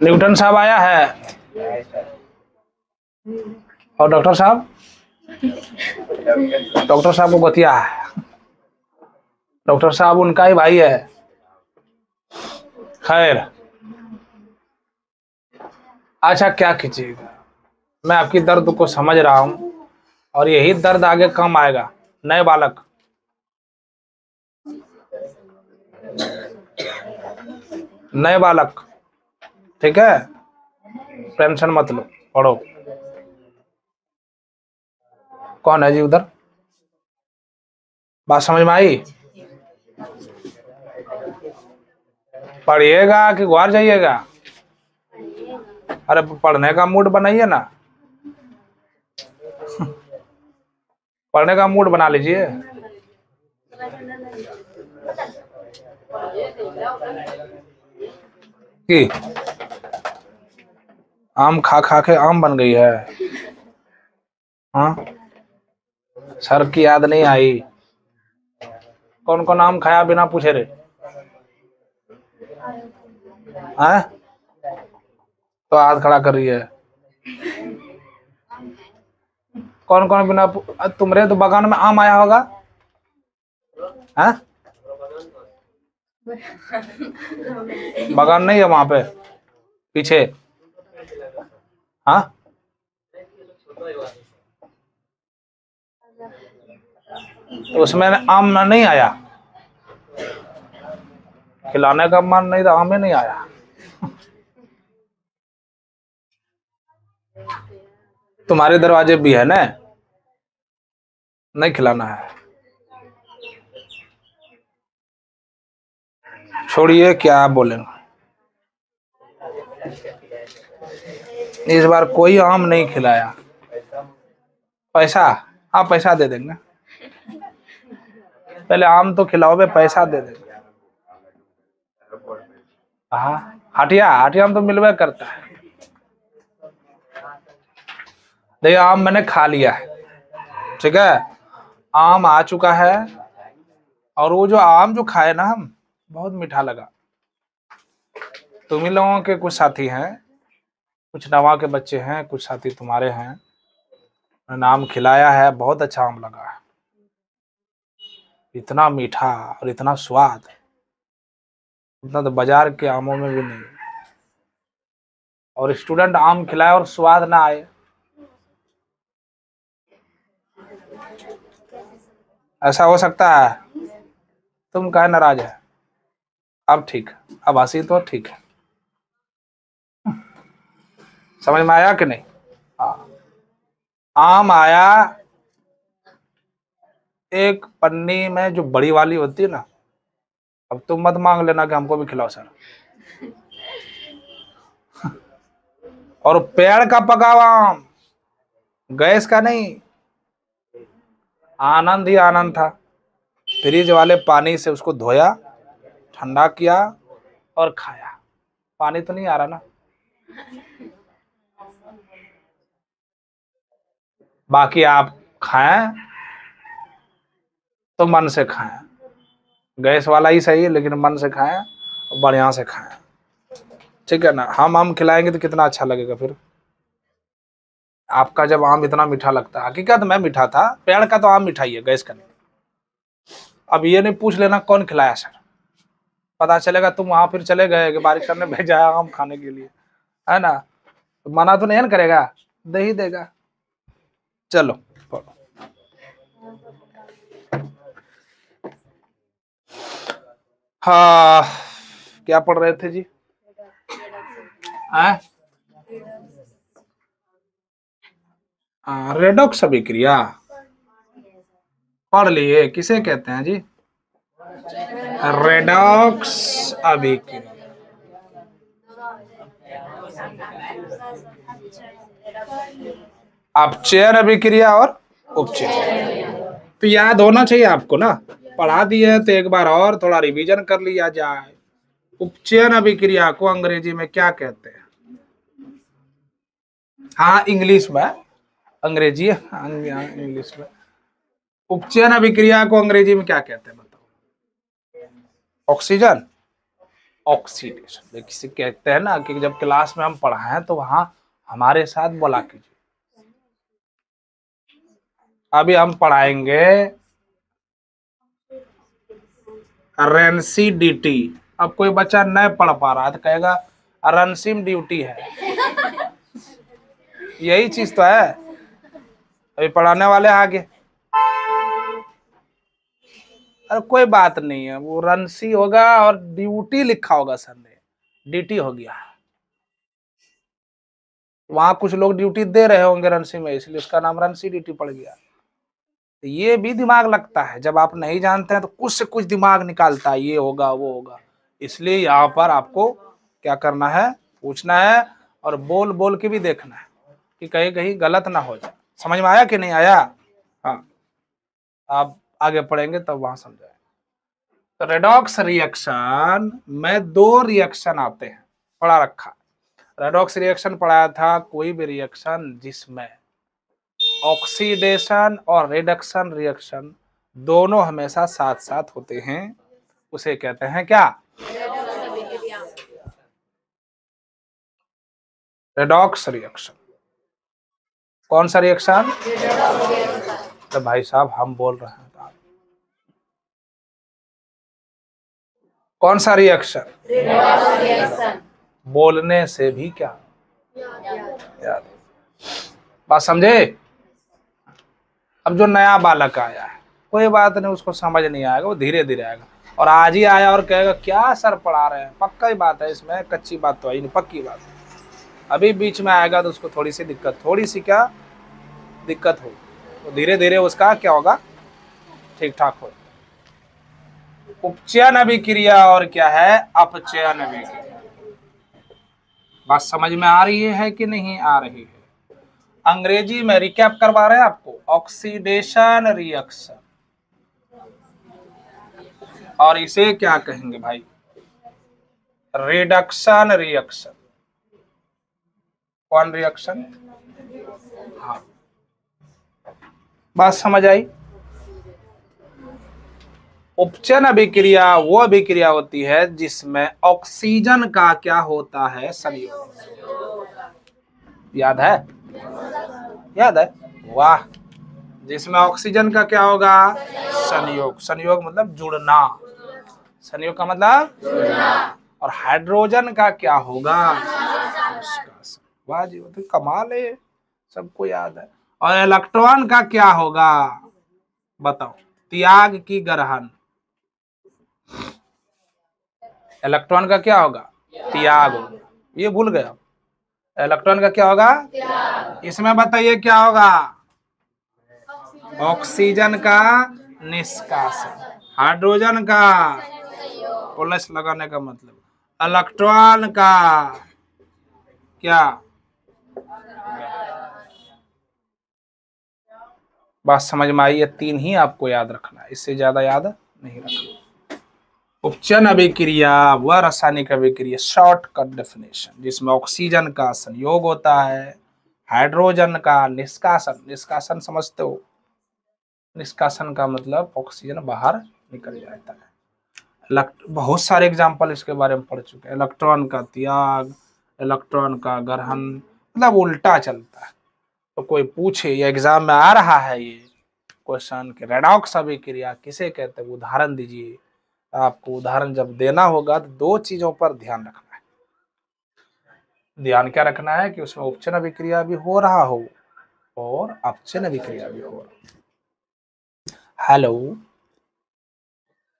Newton साहब आया है और डॉक्टर साहब को बतिया है। डॉक्टर साहब उनका ही भाई है। खैर, अच्छा क्या कीजिएगा, मैं आपकी दर्द को समझ रहा हूं और यही दर्द आगे कम आएगा। नए बालक, नए बालक, ठीक है, टेंशन मत लो, पढ़ो। कौन है जी उधर? बात समझ में आई? पढ़िएगा कि गुहार जाइएगा? अरे पढ़ने का मूड बनाइए ना, पढ़ने का मूड बना लीजिए। कि आम खा खा के आम बन गई है। हाँ, सर की याद नहीं आई? कौन कौन आम खाया बिना पूछे रे? हैं? तो हाथ खड़ा कर रही है। कौन कौन बिना तुम्हारे तो बगान में आम आया होगा? हैं? बगान नहीं है वहां पे पीछे? हाँ, तो उसमें आम नहीं आया? खिलाने का मन नहीं तो आम ही नहीं आया। तुम्हारे दरवाजे भी है ना, नहीं खिलाना है? छोड़िए, क्या बोलेंगे। इस बार कोई आम नहीं खिलाया। पैसा? हाँ, पैसा दे देंगे, पहले आम तो खिलाओ, बे पैसा दे देंगे। हाँ, हटिया में तो मिलवे करता है। देखिए, आम मैंने खा लिया है, ठीक है, आम आ चुका है, और वो जो आम जो खाए ना हम, बहुत मीठा लगा। तुम ही लोगों के कुछ साथी हैं, कुछ नवा के बच्चे हैं, कुछ साथी तुम्हारे हैं, मैंने आम खिलाया है, बहुत अच्छा आम लगा है। इतना मीठा और इतना स्वाद, इतना तो बाजार के आमों में भी नहीं। और स्टूडेंट आम खिलाए और स्वाद ना आए, ऐसा हो सकता है? तुम काहे नाराज है? अब ठीक, अब हंसी तो ठीक है। समझ में आया कि नहीं? हाँ, आम आया एक पन्नी में जो बड़ी वाली होती है ना। अब तुम मत मांग लेना कि हमको भी खिलाओ सर। और पेड़ का पका हुआ आम, गैस का नहीं। आनंद ही आनंद था। फ्रिज वाले पानी से उसको धोया, ठंडा किया और खाया। पानी तो नहीं आ रहा ना? बाकी आप खाएं तो मन से खाएं, गैस वाला ही सही है, लेकिन मन से खाएं और बढ़िया से खाएं, ठीक है ना? हम खिलाएंगे तो कितना अच्छा लगेगा फिर। आपका जब आम इतना मीठा लगता है, हकीकत में मीठा था, पेड़ का तो आम मीठा ही है, गैस का नहीं। अब ये नहीं पूछ लेना कौन खिलाया सर, पता चलेगा तुम वहां फिर चले गए कि बारिश सर ने भेजा है आम खाने के लिए, है ना? तो मना तो नहीं करेगा, दे ही देगा। चलो पढ़ो। हाँ, क्या पढ़ रहे थे जी? रेडॉक्स अभिक्रिया पढ़ लिए, किसे कहते हैं जी? रेडॉक्स अभिक्रिया। अपचयन अभिक्रिया और उपचयन तो याद होना चाहिए आपको ना, पढ़ा दिए तो एक बार और थोड़ा रिवीजन कर लिया जाए। उपचयन अभिक्रिया को अंग्रेजी में क्या कहते हैं? हाँ, इंग्लिश में, अंग्रेजी इंग्लिश में उपचयन अभिक्रिया को अंग्रेजी में क्या कहते हैं बताओ? Oxygen, oxidation. किसी कहते हैं ना कि जब क्लास में हम पढ़ाएं तो वहां हमारे साथ बोला कीजिए। अभी हम पढ़ाएंगे रेंसिडिटी। अब कोई बच्चा नहीं पढ़ पा रहा है तो कहेगा रनसिम ड्यूटी है, यही चीज तो है। अभी पढ़ाने वाले आगे, अरे कोई बात नहीं है, वो रनसी होगा और ड्यूटी लिखा होगा सर ने, ड्यूटी हो गया। वहां कुछ लोग ड्यूटी दे रहे होंगे रनसी में, इसलिए उसका नाम रनसी ड्यूटी पड़ गया। तो ये भी दिमाग लगता है, जब आप नहीं जानते हैं तो कुछ से कुछ दिमाग निकालता है, ये होगा वो होगा। इसलिए यहाँ पर आपको क्या करना है, पूछना है और बोल बोल के भी देखना है कि कहीं कहीं गलत ना हो जाए। समझ में आया कि नहीं आया? हाँ, आप आगे पढ़ेंगे तब वहां समझाएंगे। तो रेडॉक्स रिएक्शन में दो रिएक्शन आते हैं, पढ़ा रखा। रेडॉक्स रिएक्शन पढ़ाया था, कोई भी रिएक्शन जिसमें ऑक्सीडेशन और रिडक्शन रिएक्शन दोनों हमेशा साथ साथ होते हैं उसे कहते हैं क्या? Redox reaction. कौन सा रिएक्शन? तो भाई साहब हम बोल रहे हैं तो कौन सा रिएक्शन? बोलने से भी क्या याद? बात समझे? अब जो नया बालक आया है, कोई बात नहीं, उसको समझ नहीं आएगा, वो धीरे धीरे आएगा। और आज ही आया और कहेगा क्या सर पढ़ा रहे हैं, पक्का ही बात है, इसमें कच्ची बात तो आई नहीं, पक्की बात है। अभी बीच में आएगा तो उसको थोड़ी सी दिक्कत, थोड़ी सी क्या दिक्कत हो, तो धीरे धीरे उसका क्या होगा, ठीक ठाक हो। उपचयन अभिक्रिया और क्या है, अपचयन अभिक्रिया। बात समझ में आ रही है कि नहीं आ रही है? अंग्रेजी में रिकैप करवा रहे हैं आपको, ऑक्सीडेशन रिएक्शन, और इसे क्या कहेंगे भाई, रिडक्शन रिएक्शन। कौन रिएक्शन? हाँ, बात समझ आई? उपचयन अभिक्रिया वो अभिक्रिया होती है जिसमें ऑक्सीजन का क्या होता है, संयोग। याद है? याद है? वाह। जिसमें ऑक्सीजन का क्या होगा, संयोग। संयोग मतलब जुड़ना, संयोग का मतलब जुड़ना। और हाइड्रोजन का क्या होगा, निष्कासन। वाह जी, तो कमाल है, सबको याद है। और इलेक्ट्रॉन का क्या होगा, बताओ, त्याग की ग्रहण। इलेक्ट्रॉन का क्या होगा, त्याग होगा, ये भूल गए आप। इलेक्ट्रॉन का क्या होगा, इसमें बताइए क्या होगा, ऑक्सीजन का निष्कासन, हाइड्रोजन का प्लस लगाने का मतलब, इलेक्ट्रॉन का क्या। बात समझ में आई? ये तीन ही आपको याद रखना है, इससे ज्यादा याद नहीं रखना। उपचयन अभिक्रिया वह रासायनिक अभिक्रिया, शॉर्टकट डेफिनेशन, जिसमें ऑक्सीजन का संयोग होता है, हाइड्रोजन का निष्कासन। निष्कासन समझते हो? निष्कासन का मतलब ऑक्सीजन बाहर निकल जाता है। बहुत सारे एग्जाम्पल इसके बारे में पढ़ चुके हैं। इलेक्ट्रॉन का त्याग, इलेक्ट्रॉन का ग्रहण, मतलब उल्टा चलता है। तो कोई पूछे, ये एग्जाम में आ रहा है ये क्वेश्चन कि रेडॉक्स अभिक्रिया किसे कहते हैं, उदाहरण दीजिए। आपको उदाहरण जब देना होगा तो दो चीजों पर ध्यान रखना है। ध्यान क्या रखना है कि उसमें उपचयन अभिक्रिया भी हो रहा हो और अपचयन अभिक्रिया भी हो रहा हो। Hello,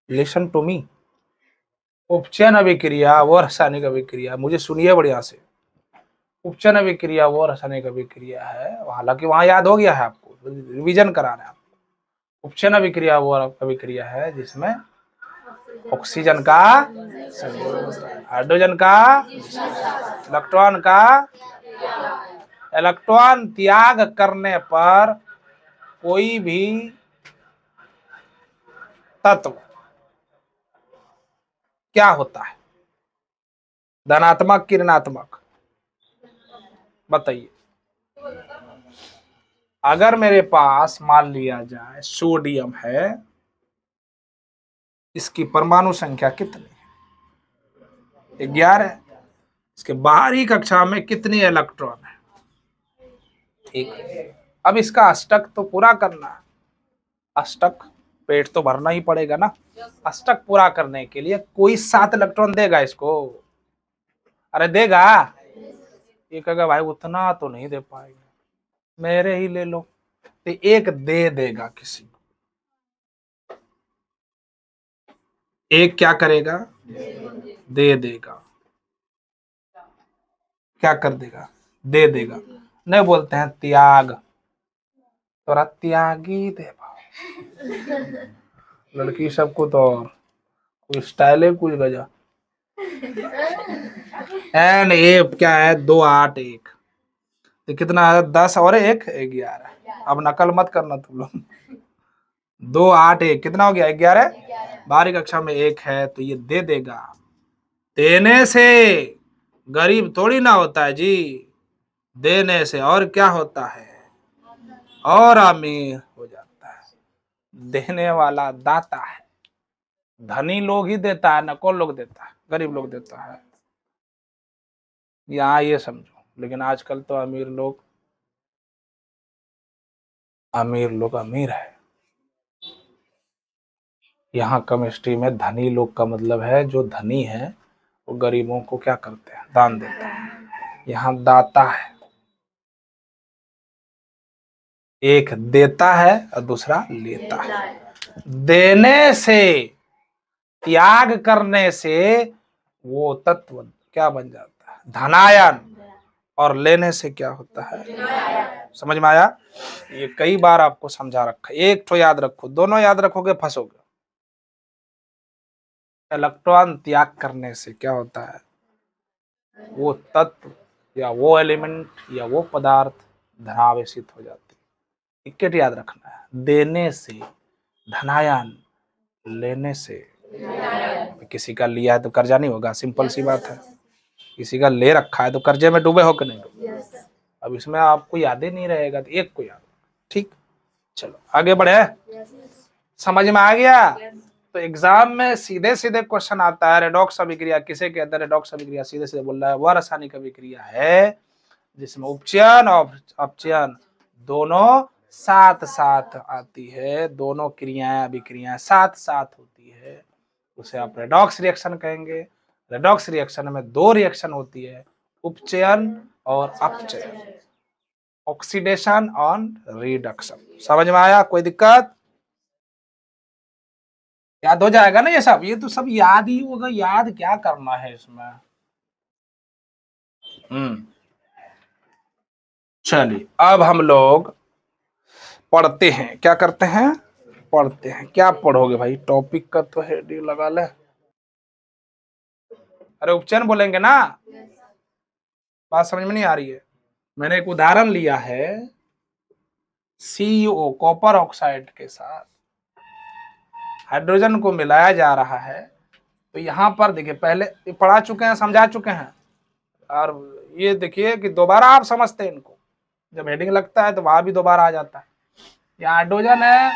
listen to me. उपचयन अभिक्रिया वो रासायनिक अभिक्रिया, मुझे सुनिए बढ़िया से। उपचयन अभिक्रिया वो रासायनिक अभिक्रिया है, हालांकि वहां याद हो गया है, आपको रिवीजन कराना है आपको। उपचयन अभिक्रिया वो अभिक्रिया है जिसमें ऑक्सीजन का संयोग, हाइड्रोजन का, इलेक्ट्रॉन का, इलेक्ट्रॉन त्याग करने पर कोई भी तत्व क्या होता है, धनात्मक कि ऋणात्मक, बताइए। अगर मेरे पास मान लिया जाए सोडियम है, इसकी परमाणु संख्या कितनी है, 11। इसके बाहरी कक्षा में कितनी इलेक्ट्रॉन है? एक। अब इसका अष्टक तो पूरा करना है, अष्टक पेट तो भरना ही पड़ेगा ना। अष्टक पूरा करने के लिए कोई 7 इलेक्ट्रॉन देगा इसको? अरे देगा? ये कहेगा भाई उतना तो नहीं दे पाएगा, मेरे ही ले लो। तो एक दे देगा किसी को। एक क्या करेगा? दे देगा। क्या कर देगा? दे देगा। नहीं बोलते हैं त्याग, तोरा त्यागी देवा। लड़की सबको तो कोई स्टाइल है कुछ गजा। एन ए क्या है? 2 8 1 तो कितना है? 10 और 1 11। अब नकल मत करना तुम लोग। 2 8 1 कितना हो गया? 11। बाहरी कक्षा में 1 है तो ये दे देगा। देने से गरीब थोड़ी ना होता है जी, देने से और क्या होता है? और अमीर हो जाता है। देने वाला दाता है। धनी लोग ही देता है ना, कौन लोग देता है? गरीब लोग देता है। यहाँ ये समझो। लेकिन आजकल तो अमीर लोग अमीर है। यहाँ केमिस्ट्री में धनी लोग का मतलब है जो धनी है वो गरीबों को क्या करते हैं? दान देते हैं। यहाँ दाता है, एक देता है और दूसरा लेता है। देने से, त्याग करने से वो तत्व क्या बन जाता है? धनायन। और लेने से क्या होता है? समझ में आया? ये कई बार आपको समझा रखा है। एक तो याद रखो, दोनों याद रखोगे फंसोगे। इलेक्ट्रॉन त्याग करने से क्या होता है? वो तत्व या वो एलिमेंट या वो पदार्थ धनावेशित हो जाते। इक्केट याद रखना है। देने से धनायन, लेने से किसी का लिया है तो कर्जा नहीं होगा, सिंपल सी बात है। किसी का ले रखा है तो कर्जे में डूबे हो कि नहीं डूबे? अब इसमें आपको याद ही नहीं रहेगा तो एक को याद। ठीक, चलो आगे बढ़े। समझ में आ गया? तो एग्जाम में सीधे सीधे क्वेश्चन आता है, रेडॉक्स अभिक्रिया किसे कहते हैं? रेडॉक्स अभिक्रिया सीधे सीधे बोल रहा है वह रासायनिक अभिक्रिया है जिसमें उपचयन और अपचयन दोनों साथ साथ आती है। दोनों क्रियाएं अभिक्रियाएं साथ साथ होती है, उसे आप रेडॉक्स रिएक्शन कहेंगे। रेडॉक्स रिएक्शन में 2 रिएक्शन होती है, उपचयन और अपचयन, ऑक्सीडेशन और रिडक्शन। समझ में आया? कोई दिक्कत? याद हो जाएगा ना ये सब? ये तो सब याद ही होगा। याद क्या करना है इसमें? चलिए अब हम लोग पढ़ते हैं। क्या करते हैं? पढ़ते हैं। क्या पढ़ोगे भाई? टॉपिक का तो हेडिंग लगा ले। अरे उपचयन बोलेंगे ना? बात समझ में नहीं आ रही है? मैंने एक उदाहरण लिया है, CuO कॉपर ऑक्साइड के साथ हाइड्रोजन को मिलाया जा रहा है। तो यहाँ पर देखिए, पहले पढ़ा चुके हैं, समझा चुके हैं, और ये देखिए कि दोबारा आप समझते हैं इनको। जब हेडिंग लगता है तो वहां भी दोबारा आ जाता है। यहाँ हाइड्रोजन है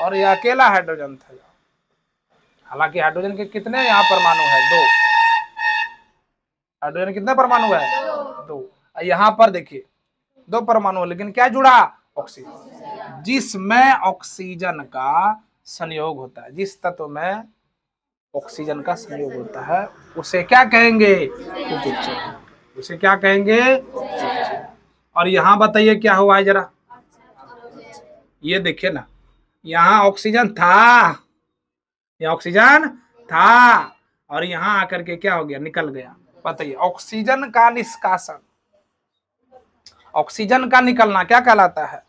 और ये अकेला हाइड्रोजन था। हालांकि हाइड्रोजन के कितने यहाँ परमाणु है? 2। हाइड्रोजन कितने परमाणु है? 2। यहाँ पर देखिए 2 परमाणु, लेकिन क्या जुड़ा? ऑक्सीजन। जिसमें ऑक्सीजन का संयोग होता है, जिस तत्व में ऑक्सीजन का संयोग होता है उसे क्या कहेंगे? उपचयन। उसे क्या कहेंगे? और यहाँ बताइए क्या हुआ है जरा? ये देखिए ना, यहाँ ऑक्सीजन था, यहाँ ऑक्सीजन था और यहाँ आकर के क्या हो गया? निकल गया। बताइए, ऑक्सीजन का निष्कासन, ऑक्सीजन का निकलना क्या कहलाता है?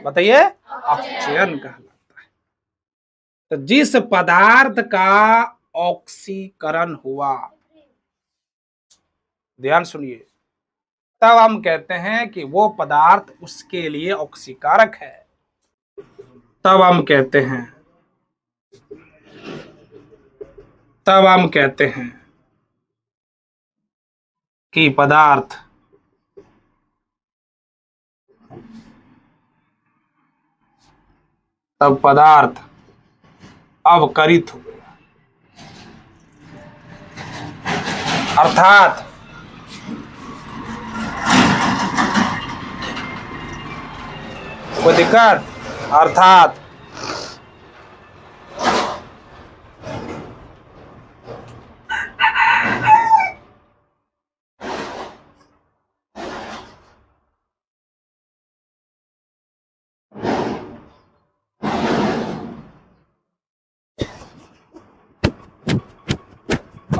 बताइए, अपचयन कहलाता है। तो जिस पदार्थ का ऑक्सीकरण हुआ, ध्यान सुनिए, तब हम कहते हैं कि वो पदार्थ उसके लिए ऑक्सीकारक है। तब हम कहते हैं कि पदार्थ अवकरित हो गया। अर्थात कोई दिक्कत, अर्थात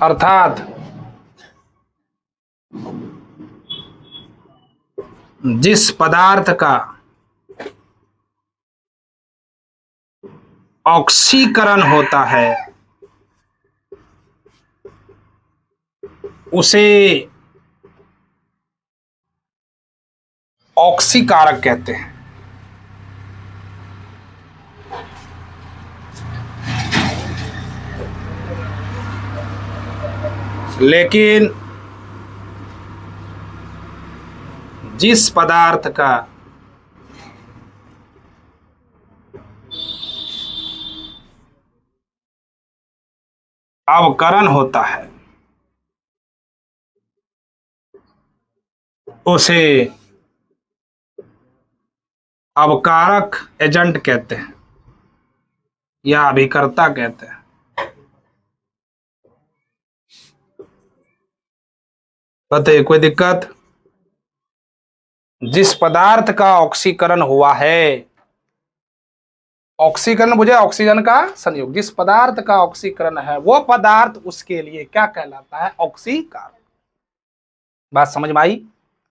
अर्थात जिस पदार्थ का ऑक्सीकरण होता है उसे ऑक्सीकारक कहते हैं। लेकिन जिस पदार्थ का अवकरण होता है उसे अवकारक एजेंट कहते हैं या अभिकर्ता कहते हैं। बताइए कोई दिक्कत? जिस पदार्थ का ऑक्सीकरण हुआ है, ऑक्सीकरण बुझे, ऑक्सीजन का संयोग, जिस पदार्थ का ऑक्सीकरण है वो पदार्थ उसके लिए क्या कहलाता है? ऑक्सीकारक। बात समझ में आई?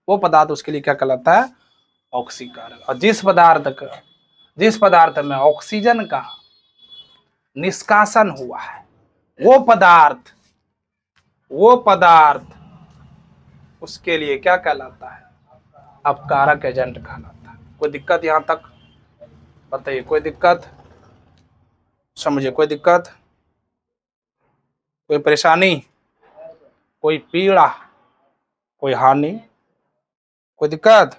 वो पदार्थ उसके लिए क्या कहलाता है? ऑक्सीकारक। और जिस पदार्थ में ऑक्सीजन का निष्कासन हुआ है वो पदार्थ उसके लिए क्या कहलाता है? अपकारक एजेंट कहलाता है। कोई दिक्कत यहां तक? बताइए कोई दिक्कत? समझिए कोई दिक्कत, कोई परेशानी, कोई पीड़ा, कोई हानि, कोई दिक्कत?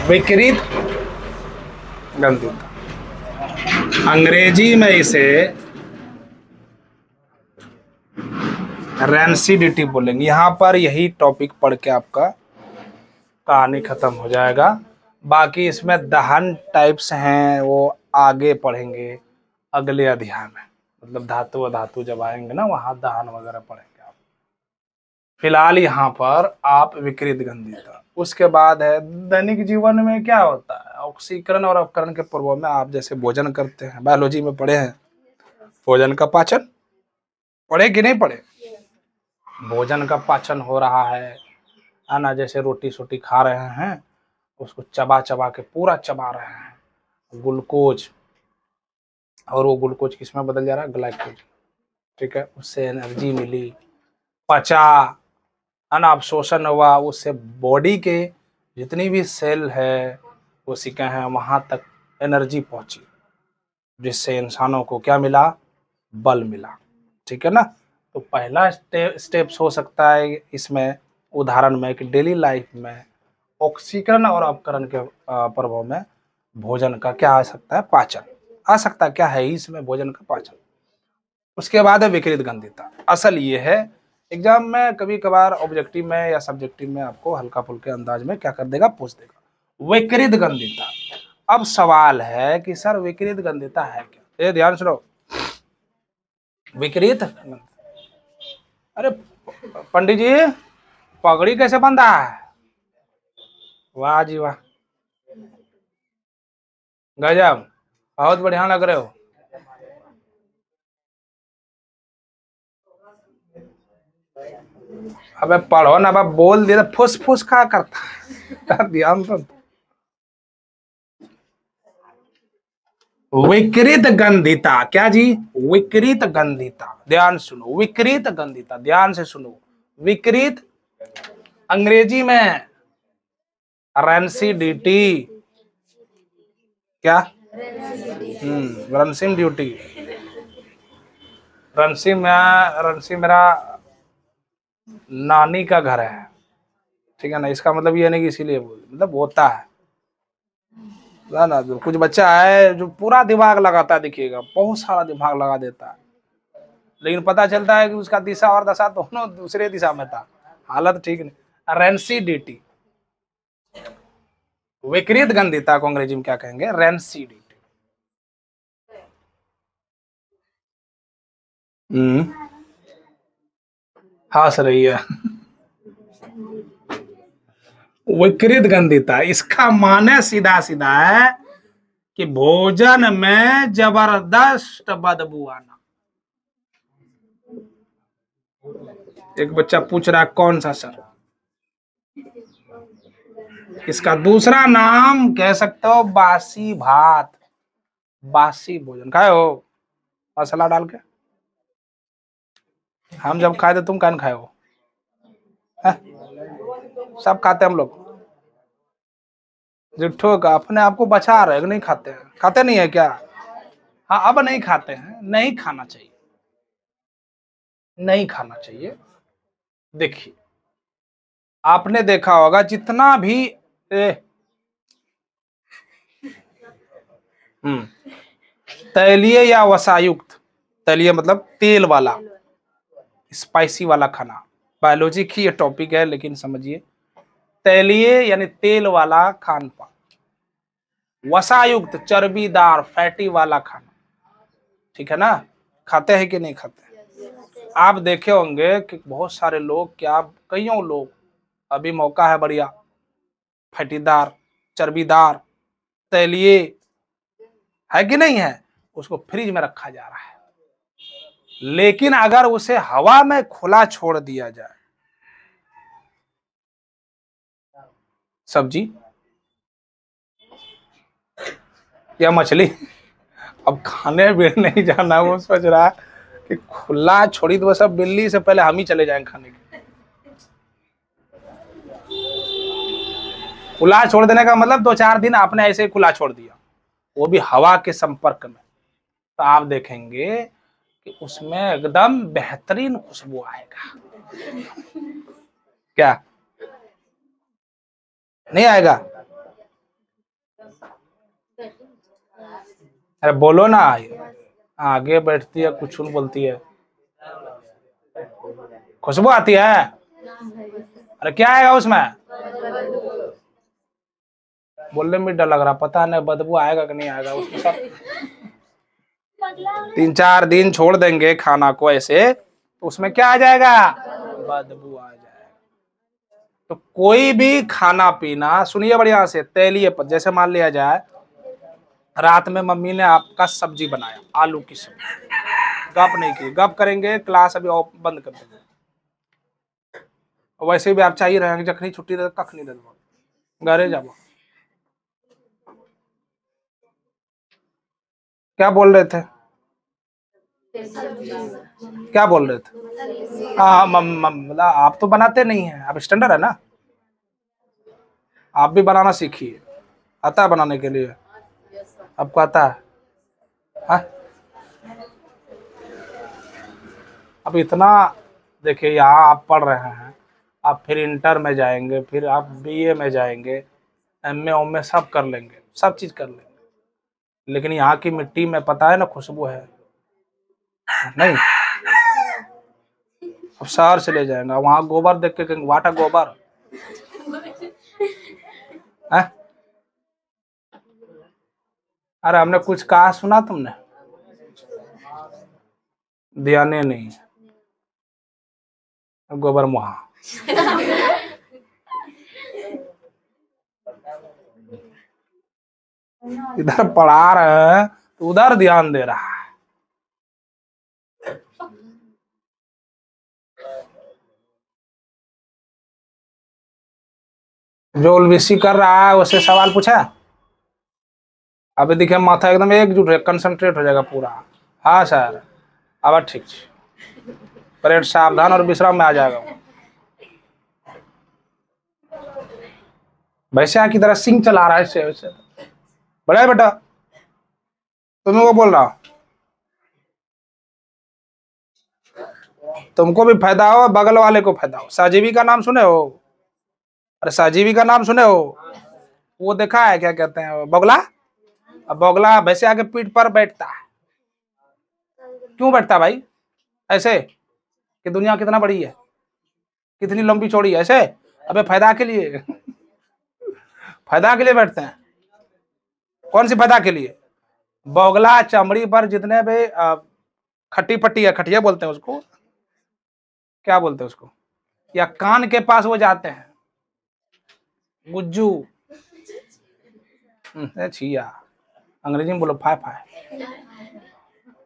विकृत गंधिता, अंग्रेजी में इसे रैंसिडिटी बोलेंगे। यहां पर यही टॉपिक पढ़ के आपका कहानी खत्म हो जाएगा। बाकी इसमें दहन टाइप्स हैं वो आगे पढ़ेंगे अगले अध्याय में, मतलब धातु जब आएंगे ना वहां दहन वगैरह पढ़ेंगे आप। फिलहाल यहाँ पर आप विकृत गंधिता। उसके बाद है दैनिक जीवन में क्या होता है? ऑक्सीकरण और अपकरण के प्रभाव में आप जैसे भोजन करते हैं, बायोलॉजी में पढ़े हैं, भोजन का पाचन पढ़े कि नहीं पढ़े? भोजन का पाचन हो रहा है ना, जैसे रोटी सोटी खा रहे हैं उसको चबा चबा के पूरा चबा रहे हैं, ग्लूकोज, और वो ग्लूकोज किस में बदल जा रहा है? ग्लाइकोज। ठीक है, उससे एनर्जी मिली, पचा, अवशोषण हुआ, उससे बॉडी के जितनी भी सेल है कोशिकाएं हैं वहां तक एनर्जी पहुंची, जिससे इंसानों को क्या मिला? बल मिला। ठीक है ना? तो पहला स्टेप्स हो सकता है इसमें उदाहरण में कि डेली लाइफ में ऑक्सीकरण और अपकरण के प्रभाव में भोजन का क्या आ सकता है? पाचन आ सकता है। क्या है इसमें? भोजन का पाचन। उसके बाद है विकृत गंधिता। असल ये है एग्जाम में कभी कभार ऑब्जेक्टिव में या सब्जेक्टिव में आपको हल्का फुल्के अंदाज में क्या कर देगा? पूछ देगा विकृत गंधिता। अब सवाल है कि सर विकृत गंधिता है क्या? ये ध्यान सुनो, विकृत, अरे पंडित जी पगड़ी कैसे बंधा है? वाह जी वाह, गजब, बहुत बढ़िया लग रहे हो। अबे पढ़ो ना, अब बोल दे, फुस फुस का करता है ध्यान तो। विकृत गंधिता। क्या जी? विकृत गंधिता। ध्यान सुनो, विकृत गंधिता, ध्यान से सुनो। विकृत अंग्रेजी में रेंसिडिटी। क्या? रनसिम ड्यूटी। रंसी मेरा नानी का घर है, ठीक है ना। इसका मतलब ये नहीं कि इसीलिए मतलब होता है ना। कुछ बच्चा है जो पूरा दिमाग लगाता है, देखिएगा बहुत सारा दिमाग लगा देता है, लेकिन पता चलता है कि उसका दिशा और दशा दोनों दूसरे दिशा में था, हालत ठीक नहीं। रेंसिडिटी, विकृत गंधिता को अंग्रेजी में क्या कहेंगे? रेंसिडिटी। हंस रही है। विकृत गंधिता, इसका माने सीधा सीधा है कि भोजन में जबरदस्त बदबू आना। एक बच्चा पूछ रहा है कौन सा सर? इसका दूसरा नाम कह सकते हो बासी भात, बासी भोजन। खाए हो मसाला डाल के? हम जब खाए थे तुम कौन खाए हो? सब खाते हम लोग। जुट्ठो का अपने आप को बचा रहे, नहीं खाते हैं? खाते नहीं है क्या? हाँ अब नहीं खाते हैं, नहीं खाना चाहिए, नहीं खाना चाहिए। देखिए आपने देखा होगा जितना भी तैलीय या वसायुक्त, तैलीय मतलब तेल वाला, स्पाइसी वाला खाना, बायोलॉजी की ये टॉपिक है लेकिन समझिए, तैलीय यानी तेल वाला खान पान, वसायुक्त चर्बीदार फैटी वाला खाना, ठीक है ना। खाते हैं कि नहीं खाते? आप देखे होंगे कि बहुत सारे लोग, क्या कईयों लोग, अभी मौका है बढ़िया, फैटीदार चर्बीदार तैलीय है कि नहीं है, उसको फ्रिज में रखा जा रहा है। लेकिन अगर उसे हवा में खुला छोड़ दिया जाए, सब्जी या मछली, अब खाने भी नहीं जाना, वो सोच रहा है कि खुला छोड़ी तो सब बिल्ली से पहले हम ही चले जाएंगे खाने के। खुला छोड़ देने का मतलब 2-4 दिन आपने ऐसे ही खुला छोड़ दिया, वो भी हवा के संपर्क में, तो आप देखेंगे कि उसमें एकदम बेहतरीन खुशबू आएगा। क्या नहीं आएगा? अरे बोलो ना, आगे बैठती है कुछ बोलती है, खुशबू आती है। अरे क्या आएगा उसमें? बोलने में डर लग रहा, पता नहीं बदबू आएगा कि नहीं आएगा उसमें सब। 3-4 दिन छोड़ देंगे खाना को ऐसे, तो उसमें क्या आ जाएगा? बदबू आ जाएगा। तो कोई भी खाना पीना, सुनिए बढ़िया से, तैलीय पर, जैसे मान लिया जाए रात में मम्मी ने आपका सब्जी बनाया, आलू की सब्जी, गप नहीं की, गप करेंगे क्लास अभी बंद कर देंगे, वैसे भी आप चाहिए रहेंगे जखनी छुट्टी दे कख नहीं दे घरे जाओ। क्या बोल रहे थे? क्या बोल रहे थे? हाँ मतलब आप तो बनाते नहीं हैं, आप स्टैंडर्ड है ना, आप भी बनाना सीखिए। आता है बनाने के लिए? आपको आता है? हाँ? अब इतना देखिए, यहाँ आप पढ़ रहे हैं, आप फिर इंटर में जाएंगे, फिर आप बीए में जाएंगे, एमए ओमे सब कर लेंगे, सब चीज कर लेंगे, लेकिन यहाँ की मिट्टी में पता है ना खुशबू है नहीं। अब शहर से ले जाएंगे, वहां गोबर देख के कहेंगे वाटा गोबर है? अरे हमने कुछ कहा सुना तुमने? ध्यान नहीं, गोबर मुहा। इधर पढ़ा रहे हैं तो उधर ध्यान दे रहा है। जो उलविसी कर रहा है उससे सवाल पूछा? अभी देखिए माथा एकदम एकजुट है, कंसंट्रेट हो जाएगा पूरा। हाँ सर, अब ठीक परेड सावधान और विश्राम में आ जाएगा। वैसे की तरह सिंह चला रहा है इससे वैसे। बड़ा बेटा तुम्हें वो बोल रहा हूं, तुमको भी फायदा हो, बगल वाले को फायदा हो। सहजीवी का नाम सुने हो? अरे सहजीवी का नाम सुने हो? वो देखा है क्या कहते हैं बगुला? अब बगुला वैसे आके पीठ पर बैठता है। क्यों बैठता भाई? ऐसे कि दुनिया कितना बड़ी है, कितनी लंबी चौड़ी है, ऐसे? अबे फायदा के लिए फायदा के लिए बैठते हैं। कौन सी फायदा के लिए? बगुला चमड़ी पर जितने भी खट्टी पट्टी है, खटिया बोलते हैं उसको, क्या बोलते हैं उसको, या कान के पास वो जाते हैं, गुज्जू, छिया, अंग्रेजी में बोलो फाय फाय,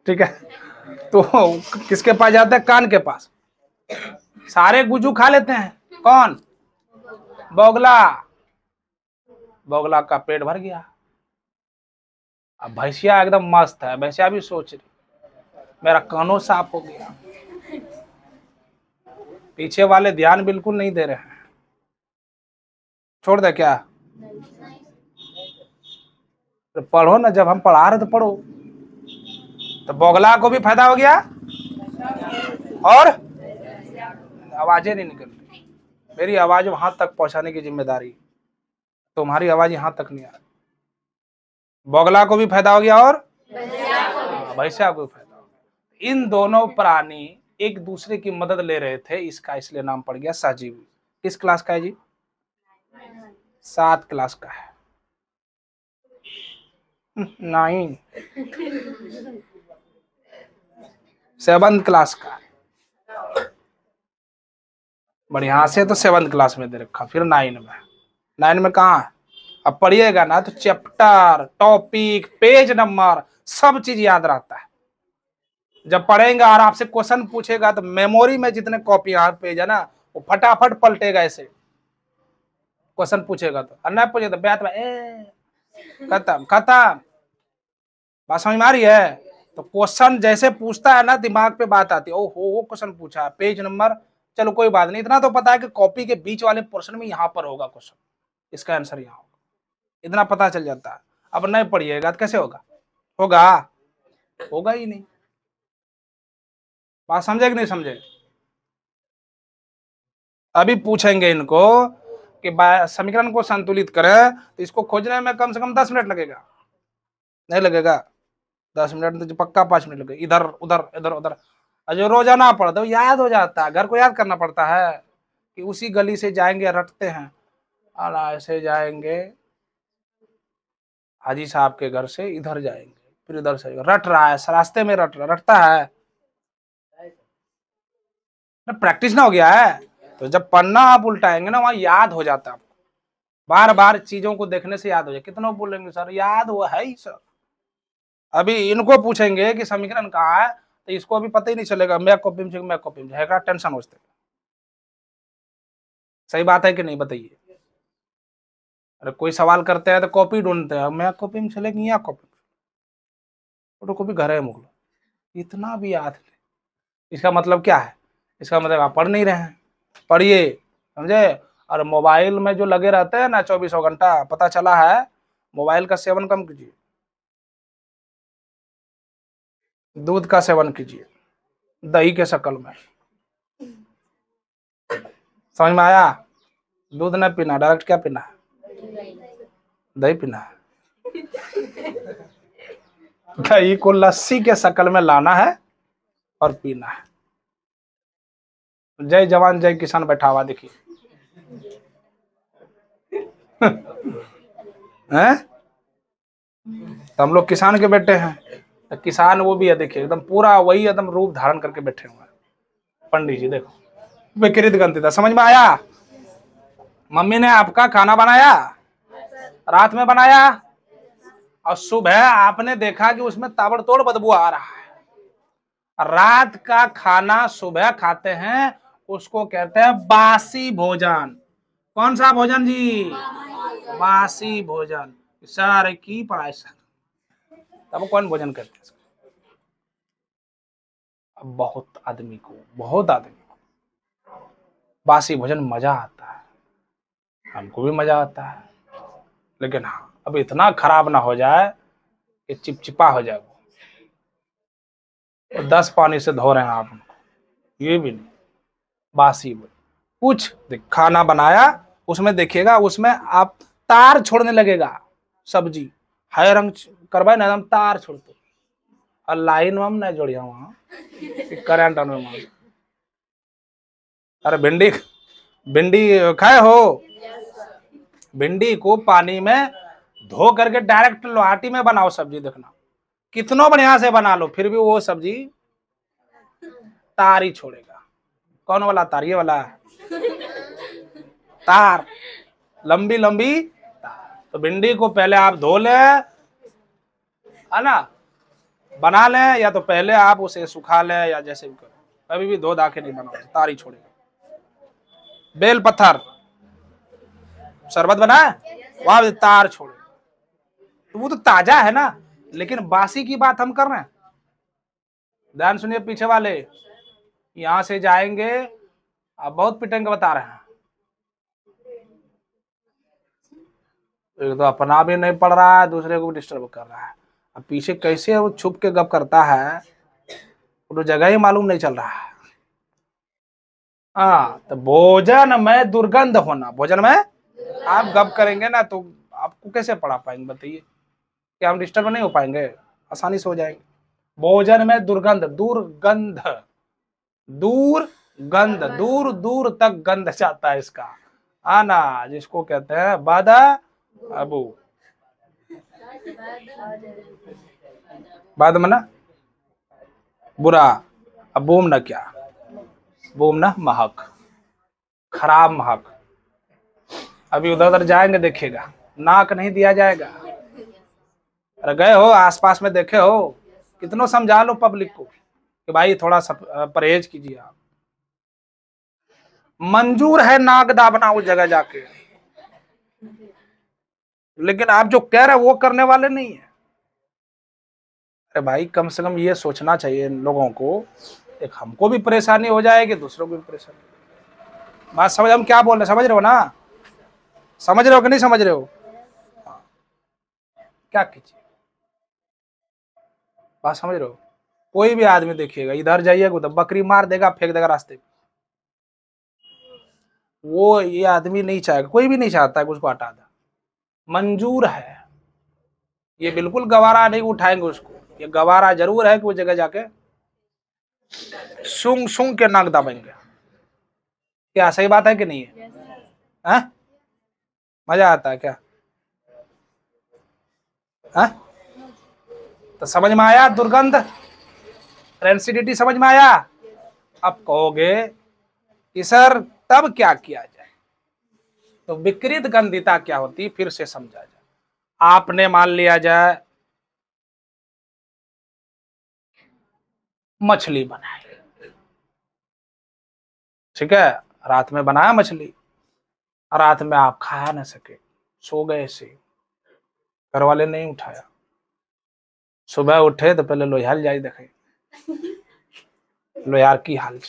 ठीक है। तो किसके पास जाते हैं? कान के पास। सारे गुज्जू खा लेते हैं। कौन? बगुला। बगुला का पेट भर गया। अब भैंसिया एकदम मस्त है, भैंसिया भी सोच रही मेरा कानों साफ हो गया। पीछे वाले ध्यान बिल्कुल नहीं दे रहे हैं। छोड़ दे क्या? तो पढ़ो ना, जब हम पढ़ा रहे तो पढ़ो। तो बगुला को भी फायदा हो गया और आवाजें नहीं निकल रही। मेरी आवाज वहां तक पहुंचाने की जिम्मेदारी, तुम्हारी आवाज यहां तक नहीं आ रही। बगुला को भी फायदा हो गया और भैंसिया को भी फायदा हो गया। इन दोनों प्राणी एक दूसरे की मदद ले रहे थे, इसका इसलिए नाम पड़ गया सहजीवी। किस क्लास का है जी? 7 क्लास का है। 9 7th क्लास का। बढ़िया से तो 7th क्लास में दे रखा, फिर 9 में। 9 में कहाँ है? अब पढ़िएगा ना तो चैप्टर, टॉपिक, पेज नंबर सब चीज याद रहता है। जब पढ़ेंगे और आपसे क्वेश्चन पूछेगा तो मेमोरी में जितने कॉपी पेज है ना, वो फटाफट पलटेगा। ऐसे क्वेश्चन पूछेगा तो नहीं पूछे तो बैठ खत्म खत्म। बात समझ में आ रही है? तो क्वेश्चन जैसे पूछता है ना, दिमाग पे बात आती है। ओ हो वो क्वेश्चन पूछा, पेज नंबर, चलो कोई बात नहीं, इतना तो पता है कि कॉपी के बीच वाले पोर्शन में यहाँ पर होगा क्वेश्चन, इसका आंसर यहाँ होगा, इतना पता चल जाता है। अब नहीं पढ़िएगा तो कैसे होगा? होगा? होगा ही नहीं। बात समझे कि नहीं समझे? अभी पूछेंगे इनको कि समीकरण को संतुलित करें तो इसको खोजने में कम से कम 10 मिनट लगेगा। नहीं लगेगा? 10 मिनट तो पक्का 5 मिनट लगेगा। इधर उधर इधर उधर, जो रोजाना पढ़ते हो याद हो जाता है। घर को याद करना पड़ता है कि उसी गली से जाएंगे, रटते हैं और ऐसे जाएंगे हाजी साहब के घर से, इधर जाएंगे, फिर इधर से रट रहा है, रास्ते में रटता है। प्रैक्टिस ना हो गया है तो जब पन्ना आप उल्टाएंगे ना, वहां याद हो जाता है आपको। बार बार चीजों को देखने से याद हो जाए। कितना बोलेंगे सर याद हुआ है ही सर। अभी इनको पूछेंगे कि समीकरण कहाँ है तो इसको अभी पता ही नहीं चलेगा। मैं कॉपी में है, टेंशन होते। सही बात है कि नहीं बताइए? अरे कोई सवाल करते हैं तो कॉपी ढूंढते हैं, मैं कॉपी में चलेगी या कॉपी फोटो कॉपी घर है मुगलो, इतना भी याद नहीं। इसका मतलब क्या है? इसका मतलब आप पढ़ नहीं रहे हैं। पढ़िए, समझे? और मोबाइल में जो लगे रहते हैं ना 24 घंटा, पता चला है मोबाइल का सेवन कम कीजिए, दूध का सेवन कीजिए, दही के शक्ल में। समझ में आया? दूध नहीं पीना, डायरेक्ट क्या पीना है? दही पीना है। दही को लस्सी के शक्ल में लाना है और पीना है। जय जवान जय किसान बैठा हुआ देखिए हैं? तो हम लोग किसान के बेटे हैं, तो किसान वो भी है देखिए, एकदम पूरा वही एकदम रूप धारण करके बैठे हुए हैं। पंडित जी देखो विकृत गंतिता। समझ में आया? मम्मी ने आपका खाना बनाया, रात में बनाया, और सुबह आपने देखा कि उसमें ताबड़तोड़ बदबू आ रहा है। रात का खाना सुबह खाते हैं, उसको कहते हैं बासी भोजन। कौन सा भोजन जी? बासी भोजन। सर की पढ़ाई सर, तब कौन भोजन करते हैं? अब बहुत आदमी को बासी भोजन मजा आता है, हमको भी मजा आता है, लेकिन हाँ अब इतना खराब ना हो जाए कि चिपचिपा हो जाए वो, तो 10 पानी से धो रहे हैं आप उनको, ये भी नहीं। बासी भोजन कुछ खाना बनाया उसमें देखिएगा, उसमें आप तार छोड़ने लगेगा, सब्जी हरे रंग करवाए ना एकदम तार छोड़ते, और लाइन में हम नहीं जोड़िया वहां करंट में। अरे भिंडी भिंडी खाए हो? भिंडी को पानी में धो करके डायरेक्ट लोहाटी में बनाओ सब्जी, देखना कितना बढ़िया से बना लो, फिर भी वो सब्जी तार ही छोड़ेगा। कौन वाला तार? ये वाला तार, लंबी लंबी तार। तो भिंडी को पहले आप धो ले, है ना, बना ले, या तो पहले आप उसे सुखा ले या जैसे भी करो, कभी भी धो धा के नहीं बनाओ, तार ही छोड़ेगा। बेल पत्थर शरबत बनाए, वहां तार छोड़े, तो वो तो ताजा है ना, लेकिन बासी की बात हम कर रहे हैं। ध्यान सुनिए पीछे वाले, यहां से जाएंगे, आप बहुत पिटेंगे बता रहे हैं, एक तो अपना भी नहीं पढ़ रहा है, दूसरे को डिस्टर्ब कर रहा है। अब पीछे कैसे वो छुप के गप करता है, वो जगह ही मालूम नहीं चल रहा है। हाँ, तो भोजन में दुर्गंध होना, भोजन में आप गप करेंगे ना तो आपको कैसे पढ़ा पाएंगे बताइए? क्या हम डिस्टर्ब नहीं हो पाएंगे? आसानी से हो जाएंगे। भोजन में दुर्गंध, दुर्गंध, दूर दूर दूर तक गंध जाता है इसका, आना जिसको कहते हैं बादा अबू। बाद मना बुरा, अब बोम ना क्या, बोम ना महक, खराब महक। अभी उधर उधर जाएंगे देखिएगा, नाक नहीं दिया जाएगा। अरे गए हो आसपास में देखे हो, कितनों समझा लो पब्लिक को कि भाई थोड़ा सा परहेज कीजिए आप। मंजूर है नाक दाबना उस जगह जाके, लेकिन आप जो कह रहे हैं वो करने वाले नहीं है। अरे भाई कम से कम ये सोचना चाहिए लोगों को, एक हमको भी परेशानी हो जाएगी, दूसरों को भी परेशानी। बात समझ, हम क्या बोल रहे हैं समझ रहे हो ना? समझ रहे हो कि नहीं समझ रहे हो? क्या कीजिए, बात समझ रहे हो? कोई भी आदमी देखिएगा, इधर जाइएगा उधर बकरी मार देगा, फेंक देगा रास्ते पे, वो ये आदमी नहीं चाहेगा, कोई भी नहीं चाहता है कि उसको हटा दे। मंजूर है, ये बिल्कुल गवारा नहीं उठाएंगे उसको, ये गवारा जरूर है कि वो जगह जाके सूंघ सूंघ के नाक दबाएंगे। क्या सही बात है कि नहीं है? है? मजा आता है क्या? है? तो समझ में आया दुर्गंध, रेंसिडिटी समझ में आया? अब कहोगे कि सर तब क्या किया जाए, तो विकृत गंधिता क्या होती फिर से समझा जाए। आपने मान लिया जाए मछली बनाई, ठीक है, रात में बनाया मछली, रात में आप खा ना सके, सो गए से, घर वाले नहीं उठाया, सुबह उठे तो पहले लोहियाल जाई देखे, लोहियार की हाल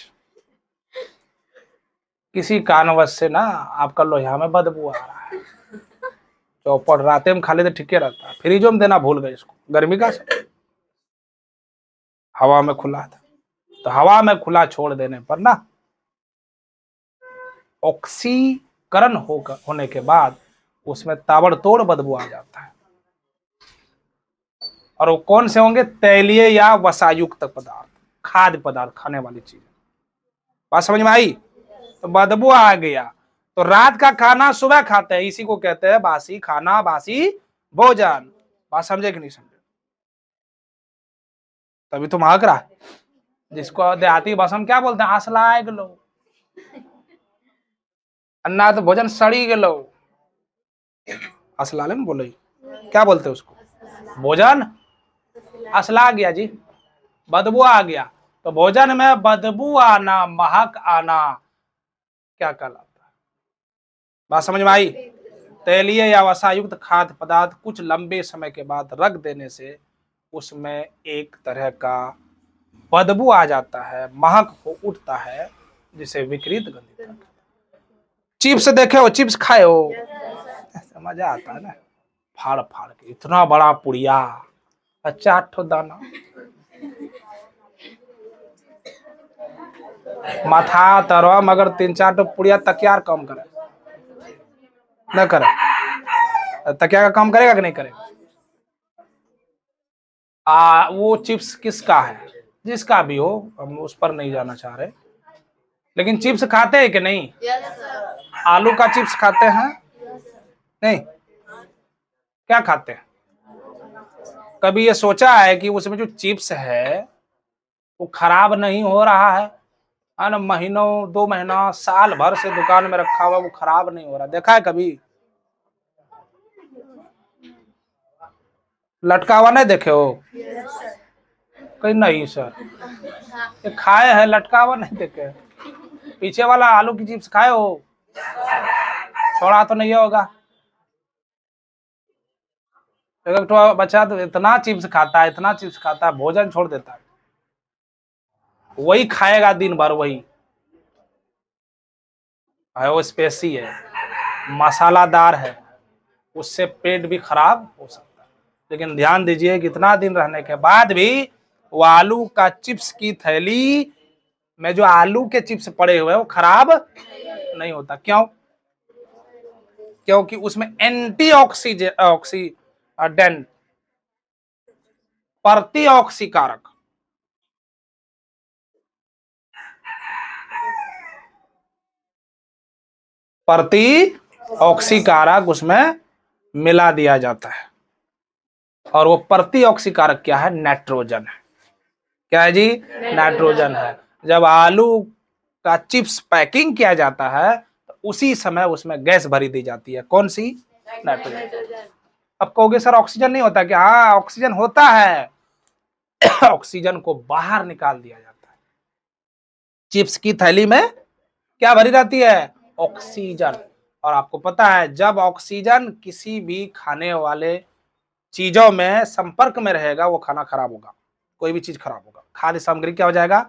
किसी कारणवश से ना आपका लोहिया में बदबू आ रहा है, चौपट राते में खा ले तो ठीक रहता है, फ्रिजो में देना भूल गए इसको, गर्मी का हवा में खुला था, तो हवा में खुला छोड़ देने पर ना ऑक्सीकरण होने के बाद उसमें ताबड़तोड़ बदबू आ जाता है। और वो कौन से होंगे? तैलीय या वसायुक्त पदार्थ, खाद्य पदार्थ, खाने वाली चीज। बात समझ में आई? तो बदबू आ गया, तो रात का खाना सुबह खाते हैं, इसी को कहते हैं बासी खाना, बासी भोजन। बात समझे कि नहीं समझे? तभी तो महक रहा है, जिसको देहाती भाषा में क्या बोलते हैं, आसलाए गेलो, अन्ना तो भोजन सड़ी गेलो, असलाले में बोले, क्या बोलते हैं उसको? भोजन असला गया जी, बदबू आ गया। तो भोजन में बदबू आना, महक आना क्या कहलाता है? बात समझ में आई? तैलीय या वसायुक्त खाद्य पदार्थ कुछ लंबे समय के बाद रख देने से उसमें एक तरह का बदबू आ जाता है, महक हो उठता है, जिसे विकृत गंधिता। चिप्स देखे हो, चिप्स खाए हो? मजा आता है ना, फाड़ फाड़ के इतना बड़ा पुड़िया, 4 दाना, माथा तरवा, मगर 3-4 पुड़िया तकियार कम करे न करे, तकिया का काम करेगा कि नहीं करेगा? वो चिप्स किसका है, जिसका भी हो, हम उस पर नहीं जाना चाह रहे, लेकिन चिप्स खाते हैं कि नहीं? आलू का चिप्स खाते हैं? नहीं, क्या खाते हैं? कभी ये सोचा है कि उसमें जो चिप्स है वो खराब नहीं हो रहा है ना? महीनों 2 महीना साल भर से दुकान में रखा हुआ, वो खराब नहीं हो रहा, देखा है कभी? लटका हुआ नहीं देखे हो? कहीं नहीं सर, ये खाए हैं, लटका हुआ नहीं देखे। पीछे वाला आलू की चिप्स खाए हो? छोड़ा तो नहीं होगा। तो बच्चा तो इतना चिप्स खाता है, इतना चिप्स खाता है, भोजन छोड़ देता है, वही खाएगा दिन भर, वही है, वो स्पेसी है, मसालादार है, उससे पेट भी खराब हो सकता है। लेकिन ध्यान दीजिए कि इतना दिन रहने के बाद भी वो आलू का चिप्स की थैली में जो आलू के चिप्स पड़े हुए हैं वो खराब नहीं होता। क्यों? क्योंकि उसमें ऑक्सीडेंट, प्रतिऑक्सीकारक, प्रतिऑक्सीकारक उसमें मिला दिया जाता है। और वो प्रतिऑक्सीकारक क्या है? नाइट्रोजन है। क्या है जी? नाइट्रोजन है। जब आलू का चिप्स पैकिंग किया जाता है तो उसी समय उसमें गैस भरी दी जाती है। कौन सी? नाइट्रोजन। अब कहोगे सर ऑक्सीजन नहीं होता क्या? हाँ, ऑक्सीजन होता है, ऑक्सीजन को बाहर निकाल दिया जाता है। चिप्स की थैली में क्या भरी रहती है? ऑक्सीजन। और आपको पता है जब ऑक्सीजन किसी भी खाने वाले चीजों में संपर्क में रहेगा वो खाना खराब होगा, कोई भी चीज खराब होगा, खाद्य सामग्री क्या हो जाएगा?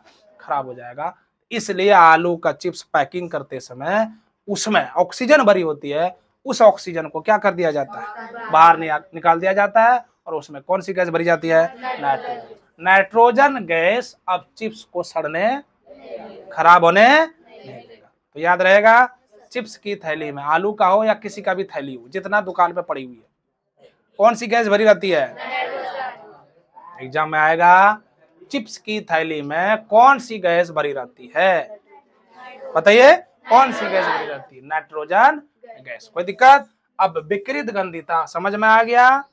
खराब हो जाएगा। इसलिए आलू का चिप्स पैकिंग करते समय उसमें ऑक्सीजन भरी होती है, उस ऑक्सीजन को क्या कर दिया जाता है? बाहर निकाल दिया जाता है। और उसमें कौन सी गैस भरी जाती है? नाइट्रोजन। नाइट्रोजन गैस अब चिप्स को सड़ने, खराब होने नहीं देगा। तो याद रहेगा, चिप्स की थैली में, आलू का हो या किसी का भी थैली हो, जितना दुकान पे पड़ी हुई है, कौन सी गैस भरी रहती है? एग्जाम में आएगा, चिप्स की थैली में कौन सी गैस भरी रहती है? बताइए, कौन सी गैस भरी रहती है? Nitrogen gas. कोई दिक्कत? अब विकृत गंधिता समझ में आ गया।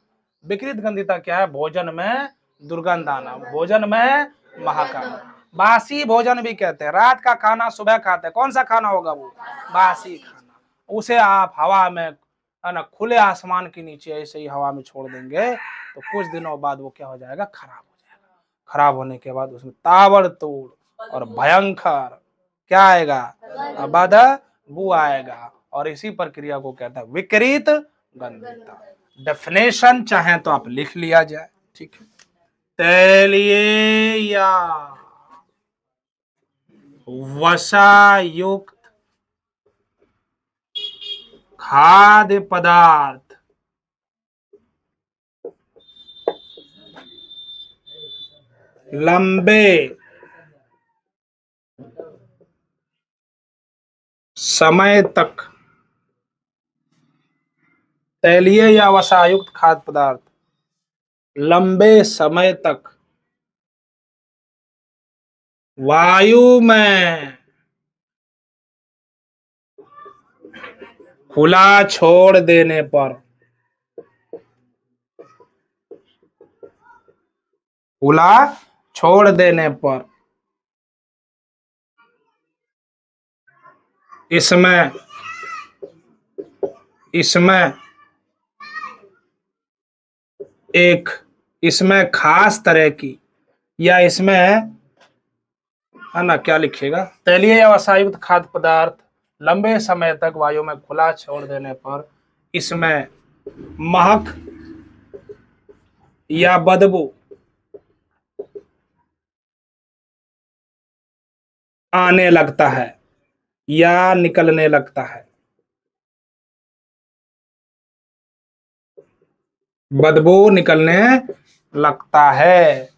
विकृत गंधिता क्या है? भोजन में दुर्गंध आना, भोजन में महक आना। बासी भोजन भी कहते हैं, रात का खाना सुबह खाते हैं, कौन सा खाना होगा वो? बासी खाना। उसे आप हवा में, है ना, खुले आसमान के नीचे ऐसे ही हवा में छोड़ देंगे तो कुछ दिनों बाद वो क्या हो जाएगा? खराब हो जाएगा। खराब होने के बाद उसमें ताबड़तोड़ और भयंकर क्या आएगा? बदबू आएगा। और इसी प्रक्रिया को कहता है विकृत गंधिता। डेफिनेशन चाहे तो आप लिख लिया जाए, ठीक है। तैलीय या वसायुक्त खाद्य पदार्थ लंबे समय तक, तैलीय या वसायुक्त खाद्य पदार्थ लंबे समय तक वायु में खुला छोड़ देने पर, खुला छोड़ देने पर इसमें एक, इसमें खास तरह की, या इसमें, है ना, क्या लिखेगा? तैलीय या वसायुक्त खाद्य पदार्थ लंबे समय तक वायु में खुला छोड़ देने पर इसमें महक या बदबू आने लगता है या निकलने लगता है। बदबू निकलने लगता है।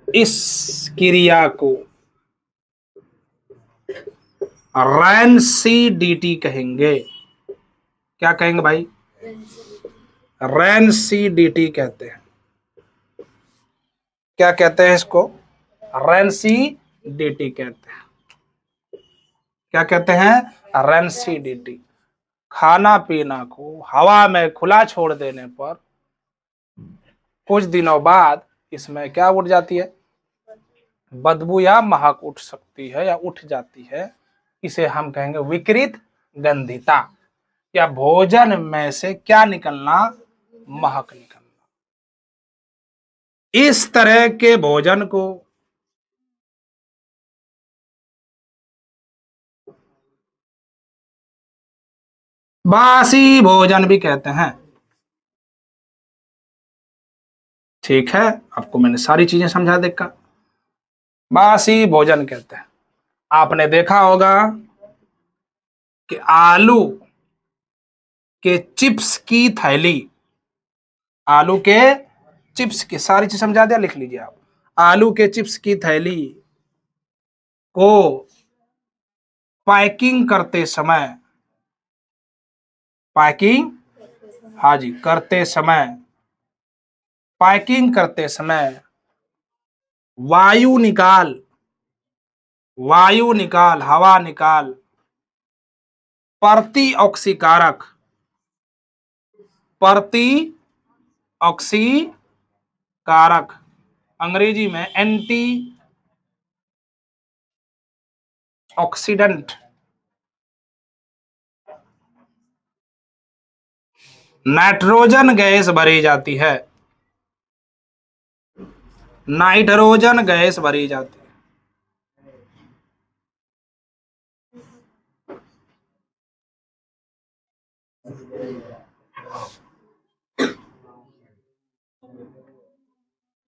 इस क्रिया को रैनसीडिटी कहेंगे। क्या कहेंगे भाई? रैनसीडिटी कहते हैं। क्या कहते हैं इसको? रैनसीडिटी कहते हैं। क्या कहते हैं? रैनसीडिटी। खाना पीना को हवा में खुला छोड़ देने पर कुछ दिनों बाद इसमें क्या उठ जाती है? बदबू या महक उठ सकती है या उठ जाती है। इसे हम कहेंगे विकृत गंधिता, या भोजन में से क्या निकलना? महक निकलना। इस तरह के भोजन को बासी भोजन भी कहते हैं। ठीक है, आपको मैंने सारी चीजें समझा देखा। बासी भोजन कहते हैं। आपने देखा होगा कि आलू के चिप्स की थैली, आलू के चिप्स की सारी चीज समझा दिया, लिख लीजिए आप। आलू के चिप्स की थैली को पैकिंग करते समय, पैकिंग, हाँ जी, करते समय, पैकिंग करते समय वायु निकाल, वायु निकाल, हवा निकाल, प्रति ऑक्सीकारक, प्रति ऑक्सीकारक, अंग्रेजी में एंटी ऑक्सीडेंट, नाइट्रोजन गैस भरी जाती है। नाइट्रोजन गैस भरी जाती है।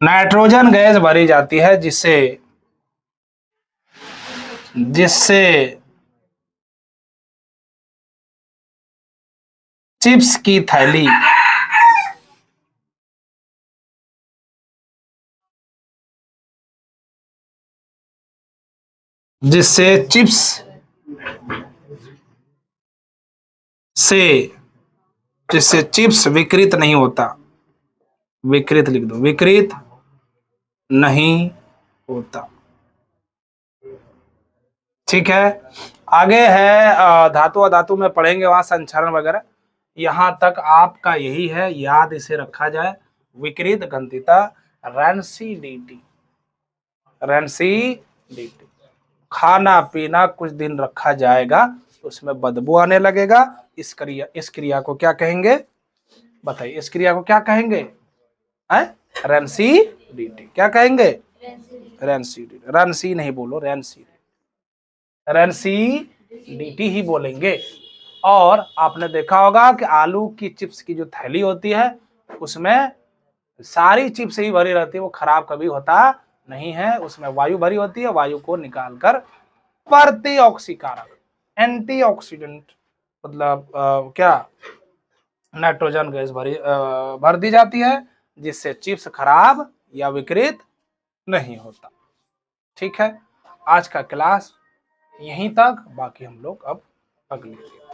नाइट्रोजन गैस भरी जाती है जिससे जिससे चिप्स की थैली जिससे चिप्स से जिससे चिप्स विकृत नहीं होता, विकृत लिख दो, विकृत नहीं होता। ठीक है, आगे है धातु अधातु में पढ़ेंगे, वहां संचरण वगैरह। यहां तक आपका यही है, याद इसे रखा जाए। विकृत गंधिता, रैनसीडिटी, रैनसीडिटी। खाना पीना कुछ दिन रखा जाएगा, उसमें बदबू आने लगेगा। इस क्रिया को क्या कहेंगे? बताइए, इस क्रिया को क्या कहेंगे? रैनसीडिटी। क्या कहेंगे? रैनसीडिटी। रैनसी नहीं बोलो, रैनसी, रैनसीडिटी ही बोलेंगे। और आपने देखा होगा कि आलू की चिप्स की जो थैली होती है उसमें सारी चिप्स ही भरी रहती है, वो खराब कभी होता नहीं है। उसमें वायु भरी होती है, वायु को निकालकर प्रति ऑक्सीकारक, एंटीऑक्सीडेंट, मतलब क्या, नाइट्रोजन गैस भर दी जाती है, जिससे चिप्स खराब या विकृत नहीं होता। ठीक है, आज का क्लास यहीं तक, बाकी हम लोग अब अगले दिन